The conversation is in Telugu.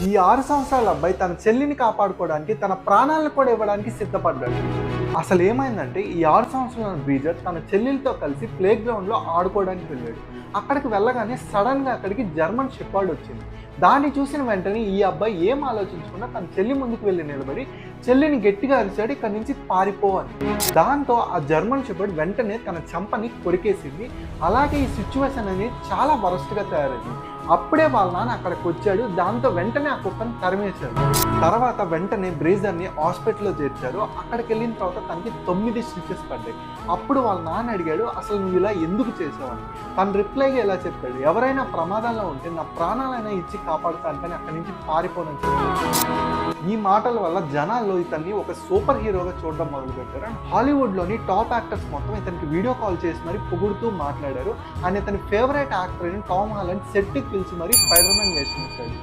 ఈ 6 సంవత్సరాల అబ్బాయి తన చెల్లిని కాపాడుకోవడానికి తన ప్రాణాలను కూడా ఇవ్వడానికి సిద్ధపడ్డాడు. అసలు ఏమైందంటే ఈ 6 సంవత్సరాల బ్రీజర్ తన చెల్లెలతో కలిసి ప్లే గ్రౌండ్లో ఆడుకోవడానికి వెళ్ళాడు. అక్కడికి వెళ్ళగానే సడన్గా అక్కడికి జర్మన్ షెపర్డ్ వచ్చింది. దాన్ని చూసిన వెంటనే ఈ అబ్బాయి ఏం ఆలోచించకుండా తన చెల్లి ముందుకు వెళ్ళి నిలబడి చెల్లిని గట్టిగా అరిచాడు, ఇక్కడి నుంచి పారిపోవాలి. దాంతో ఆ జర్మన్ షెపర్డ్ వెంటనే తన చంపని కొరికేసింది. అలాగే ఈ సిచ్యువేషన్ అనేది చాలా వరస్ట్గా తయారైంది. అప్పుడే వాళ్ళ నాన్న అక్కడికి వచ్చాడు. దాంతో వెంటనే ఆ కుక్కను తరిమేశాడు. తర్వాత వెంటనే బ్రీజర్ని హాస్పిటల్లో చేర్చారు. అక్కడికి వెళ్ళిన తర్వాత తనకి 9 స్టిచెస్ పడ్డాయి. అప్పుడు వాళ్ళ నాన్న అడిగాడు, అసలు నువ్వు ఇలా ఎందుకు చేసావని. తను రిప్లైగా ఇలా చెప్పాడు, ఎవరైనా ప్రమాదంలో ఉంటే నా ప్రాణాలైనా ఇచ్చి కాపాడుతాను కానీ అక్కడి నుంచి పారిపోనని చెప్పాడు. ఈ మాటల వల్ల జనాల్లో ఇతన్ని ఒక సూపర్ హీరోగా చూడడం మొదలుపెట్టారు. అండ్ హాలీవుడ్లోని టాప్ యాక్టర్స్ మొత్తం ఇతనికి వీడియో కాల్ చేసి మరి పొగుడుతూ మాట్లాడారు. అండ్ ఇతని ఫేవరెట్ యాక్టర్ అయిన టామ్ హాలండ్ సెట్కి పిలిచి మరి స్పైడర్ మ్యాన్ వేషం ఇచ్చాడు.